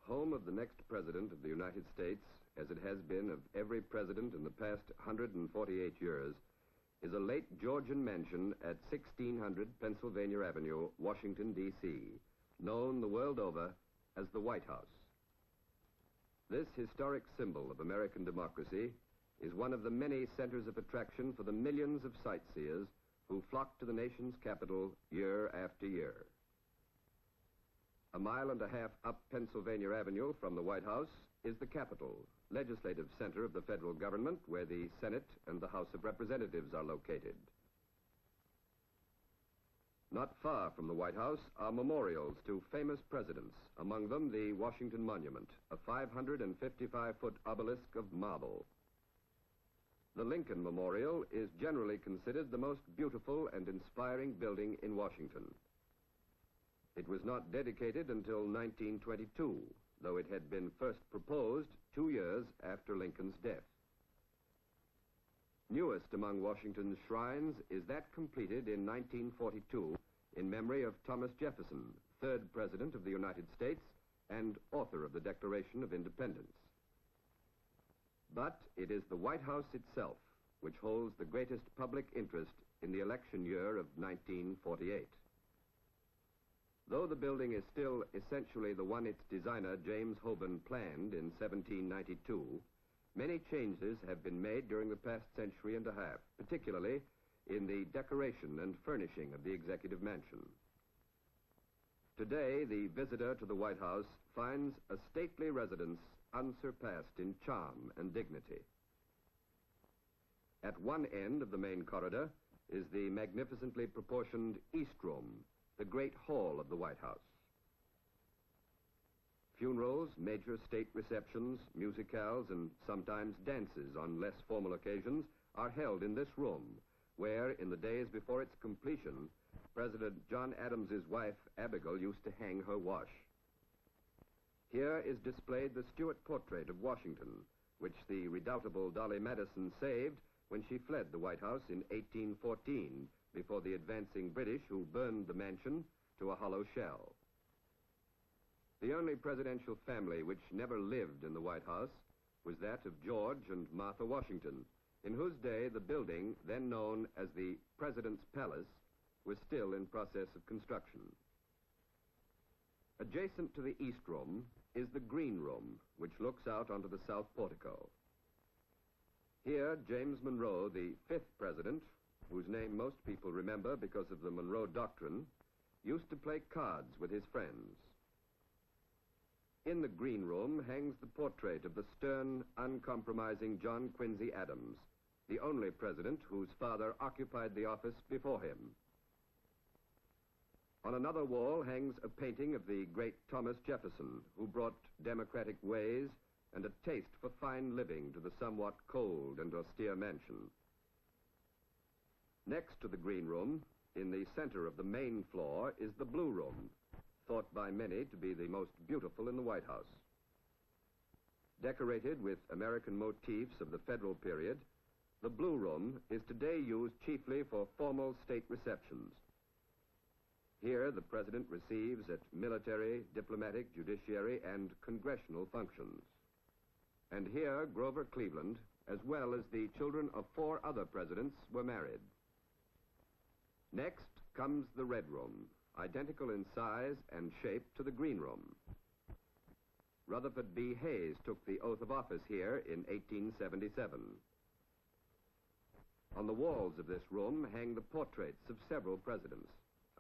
Home of the next President of the United States, as it has been of every president in the past 148 years, is a late Georgian mansion at 1600 Pennsylvania Avenue, Washington, D.C., known the world over as the White House. This historic symbol of American democracy is one of the many centers of attraction for the millions of sightseers who flock to the nation's capital year after year. A mile and a half up Pennsylvania Avenue from the White House is the Capitol, legislative center of the federal government, where the Senate and the House of Representatives are located. Not far from the White House are memorials to famous presidents, among them the Washington Monument, a 555-foot obelisk of marble. The Lincoln Memorial is generally considered the most beautiful and inspiring building in Washington. It was not dedicated until 1922, though it had been first proposed 2 years after Lincoln's death. Newest among Washington's shrines is that completed in 1942 in memory of Thomas Jefferson, third President of the United States and author of the Declaration of Independence. But it is the White House itself which holds the greatest public interest in the election year of 1948. Though the building is still essentially the one its designer, James Hoban, planned in 1792, many changes have been made during the past century and a half, particularly in the decoration and furnishing of the executive mansion. Today, the visitor to the White House finds a stately residence unsurpassed in charm and dignity. At one end of the main corridor is the magnificently proportioned East Room, the great hall of the White House. Funerals, major state receptions, musicales, and sometimes dances on less formal occasions are held in this room, where, in the days before its completion, President John Adams's wife, Abigail, used to hang her wash. Here is displayed the Stuart portrait of Washington, which the redoubtable Dolly Madison saved when she fled the White House in 1814 before the advancing British, who burned the mansion to a hollow shell. The only presidential family which never lived in the White House was that of George and Martha Washington, in whose day the building, then known as the President's Palace, was still in process of construction. Adjacent to the East Room is the Green Room, which looks out onto the south portico. Here, James Monroe, the fifth president, whose name most people remember because of the Monroe Doctrine, used to play cards with his friends. In the Green Room hangs the portrait of the stern, uncompromising John Quincy Adams, the only president whose father occupied the office before him. On another wall hangs a painting of the great Thomas Jefferson, who brought democratic ways and a taste for fine living to the somewhat cold and austere mansion. Next to the Green Room, in the center of the main floor, is the Blue Room, thought by many to be the most beautiful in the White House. Decorated with American motifs of the federal period, the Blue Room is today used chiefly for formal state receptions. Here, the president receives at military, diplomatic, judiciary, and congressional functions. And here, Grover Cleveland, as well as the children of 4 other presidents, were married. Next comes the Red Room, identical in size and shape to the Green Room. Rutherford B. Hayes took the oath of office here in 1877. On the walls of this room hang the portraits of several presidents,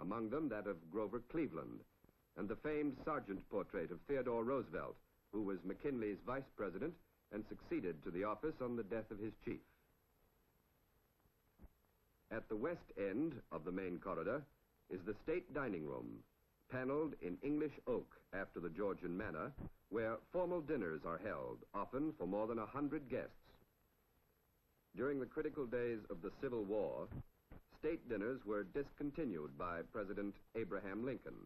among them that of Grover Cleveland, and the famed Sargent portrait of Theodore Roosevelt, who was McKinley's vice president and succeeded to the office on the death of his chief. At the west end of the main corridor is the state dining room, paneled in English oak after the Georgian manner, where formal dinners are held, often for more than 100 guests. During the critical days of the Civil War, state dinners were discontinued by President Abraham Lincoln.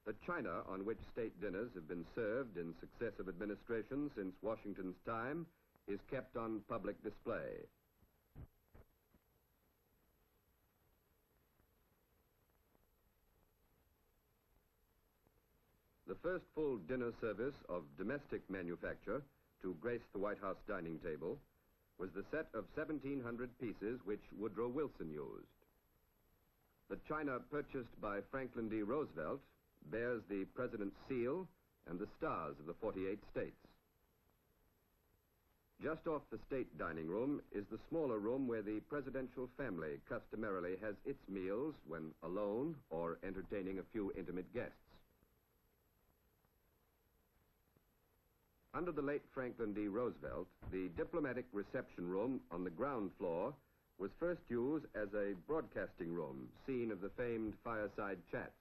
The china on which state dinners have been served in successive administrations since Washington's time is kept on public display. The The first full dinner service of domestic manufacture to grace the White House dining table was the set of 1,700 pieces which Woodrow Wilson used. The china purchased by Franklin D. Roosevelt bears the President's seal and the stars of the 48 states. Just off the state dining room is the smaller room where the presidential family customarily has its meals when alone or entertaining a few intimate guests. Under the late Franklin D. Roosevelt, the diplomatic reception room on the ground floor was first used as a broadcasting room, scene of the famed fireside chats.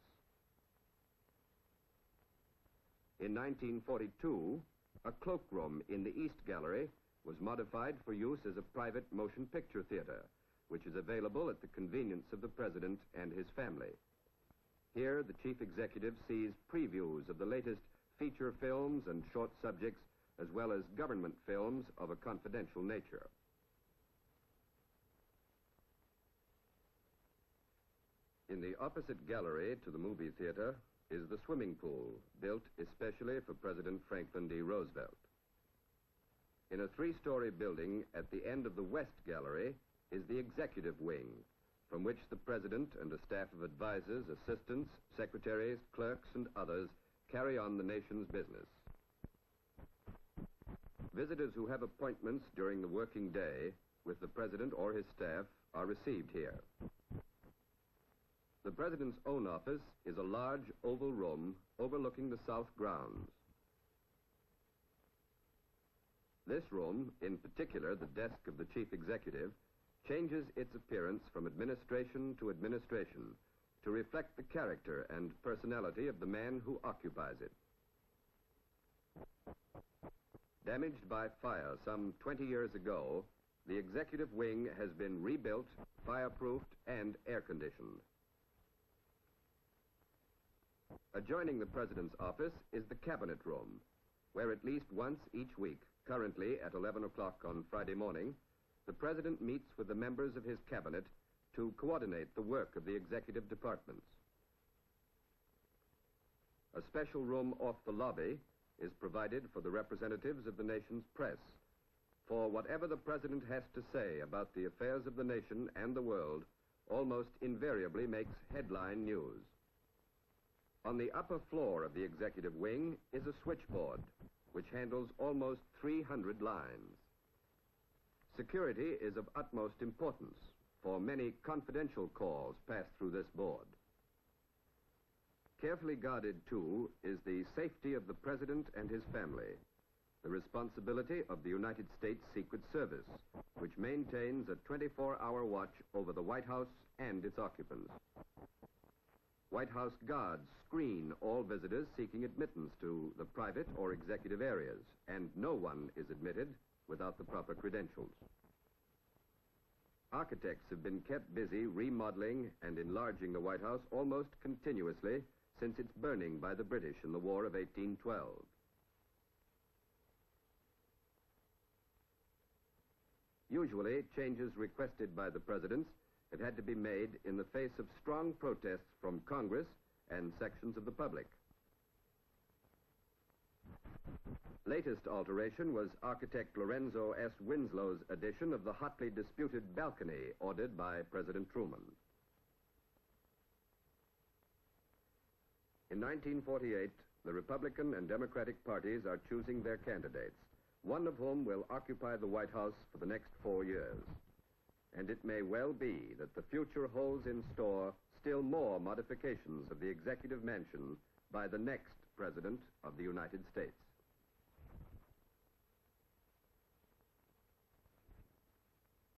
In 1942, a cloakroom in the East Gallery was modified for use as a private motion picture theater, which is available at the convenience of the President and his family. Here, the chief executive sees previews of the latest feature films and short subjects, as well as government films of a confidential nature. In the opposite gallery to the movie theater is the swimming pool, built especially for President Franklin D. Roosevelt. In a three-story building at the end of the West Gallery is the executive wing, from which the President and a staff of advisors, assistants, secretaries, clerks, and others carry on the nation's business. Visitors who have appointments during the working day with the President or his staff are received here. The President's own office is a large oval room overlooking the south grounds. This room, in particular the desk of the chief executive, changes its appearance from administration to administration to reflect the character and personality of the man who occupies it. Damaged by fire some 20 years ago, the executive wing has been rebuilt, fireproofed, and air-conditioned. Adjoining the President's office is the Cabinet Room, where at least once each week, currently at 11 o'clock on Friday morning, the President meets with the members of his cabinet to coordinate the work of the executive departments. A special room off the lobby is provided for the representatives of the nation's press, for whatever the President has to say about the affairs of the nation and the world almost invariably makes headline news. On the upper floor of the executive wing is a switchboard, which handles almost 300 lines. Security is of utmost importance, for many confidential calls pass through this board. Carefully guarded, too, is the safety of the President and his family, the responsibility of the United States Secret Service, which maintains a 24-hour watch over the White House and its occupants. White House guards screen all visitors seeking admittance to the private or executive areas, and no one is admitted without the proper credentials. Architects have been kept busy remodeling and enlarging the White House almost continuously since its burning by the British in the War of 1812. Usually, changes requested by the presidents have had to be made in the face of strong protests from Congress and sections of the public. Latest alteration was architect Lorenzo S. Winslow's addition of the hotly disputed balcony ordered by President Truman. In 1948, the Republican and Democratic parties are choosing their candidates, one of whom will occupy the White House for the next 4 years. And it may well be that the future holds in store still more modifications of the executive mansion by the next President of the United States.